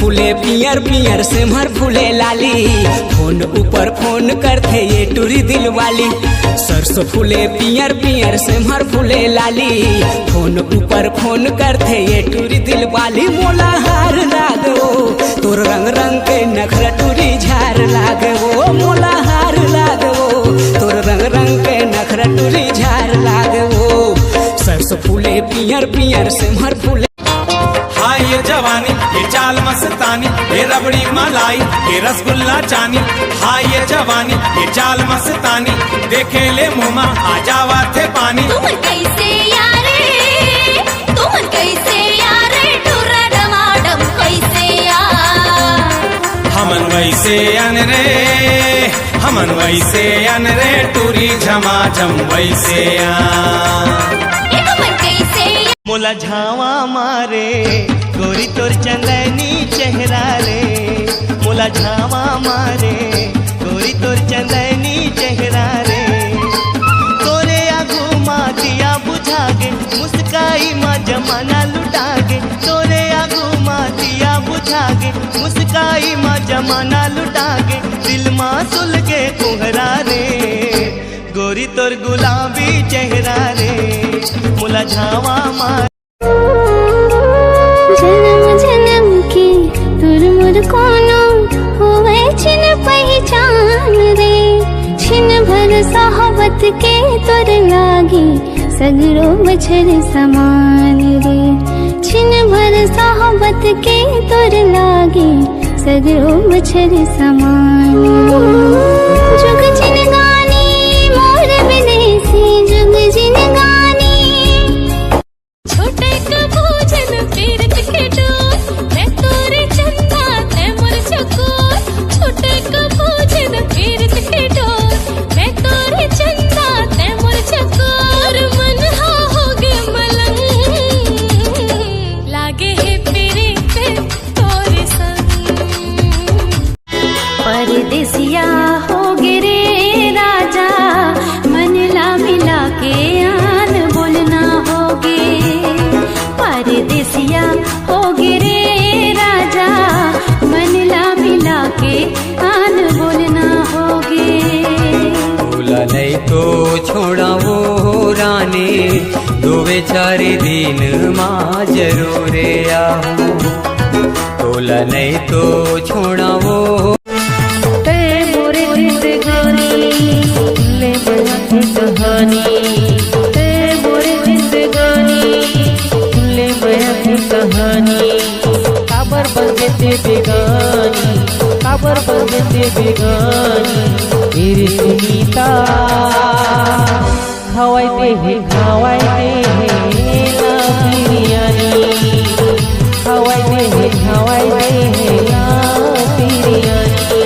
फूले पियर पियर सिमहर फूले लाली, फोन ऊपर फोन करते ये टूरी दिल वाली। सरसों फूले पियर पियर सिमहर फूले लाली, फोन ऊपर फोन करते ये टूरी दिल वाली। मोला हार लागो तोर रंग रंग के नखरा टूरी झार लागे वो, मोला हार लागो तोर रंग रंग के नखरा टूरी झार लागे वो। सरसों फूले पियर पियर सिमहर फूले। हाँ ये जवानी, ये चाल मस्तानी, ये रबड़ी मलाई, ये रसगुल्ला चानी। हाँ ये जवानी, ये चाल मस्तानी, देखे ले मुँह आ जावा थे पानी। तुमन कैसे यारे, तुमन कैसे यारे, टूरा डमाडम कैसे यार। हमन वैसे अन रे, हमन वैसे अन रे, टूरी झमाझम वैसे मोला झावा मारे गोरी तोर चंदनी चेहरा रे, मोला झावा मारे गोरी तोर चंदनी चेहरा रे। तोरे आगू माँ दिया बुझा गे, मुस्काई माँ जमाना लुटा गे। तोरे आगू माँ दिया बुझा गे, मुस्काई माँ जमाना लुटा गे। दिल माँ सुल के कुहरा रे, गोरी तोर गुलाबी चेहरा रे, मोला झावा मार। जन्म जन्म की तुर मुर कोनो होवे छिन पहचान रे। छिन भर साहबत के तुर लागी सगरो बछर समान रे। छिन भर साहबत के तुर लागी सगरो बछर समान। जुग जिन गानी मोर विदेशी, जुग जिन गानी छोटे कबूजन पीरत के डोर। मैं तोरे चंदा ते मोर चकोर, छोटे कबूजन पीरत के डोर। मैं तोरे चंदा ते मोर चकोर। मन हो गे मलंग, लागे है पीरित तोरे संग। परदेसिया हो गे रे राजा, मन ला मिला के आन बोलना होगे। परदेसिया हो गे रे राजा, मन ला मिला के आन बोलना होगे। बोला नहीं तो छोड़ा वो रानी, दो चारे दिन माँ जरूर आहूँ। बोला नहीं तो छोड़ा वो कहानी, मोरे जिंदगानी ले मैं कहानी। काबर बन गए बेगानी, काबर बन गए बेगानी। मेरी सुनीता खवाइते हैं ना बिरयानी, खवाइते हैं ना बिरयानी।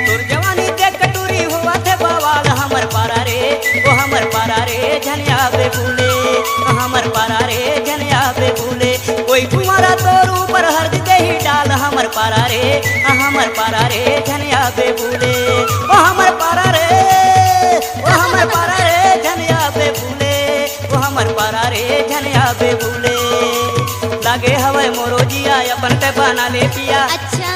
तोर जवानी के कटोरी हुआ थे बवाल, हमर पारा रे ओ हमर पारा रे झनिया बे भूले, हमर पारा रे झनिया बे भूले। कोई कुमारा तोर ऊपर हर्द दे ही डाल, हमर पारा रे हमर पारा रे झनिया बे भूले। ओ हमर पारा रे, ओ हमर पारा रे झनिया बे भूले, ओ हमर पारा रे झनिया बे भूले। लागे हवे मोरो जिया अपन ते बना ले पिया। अच्छा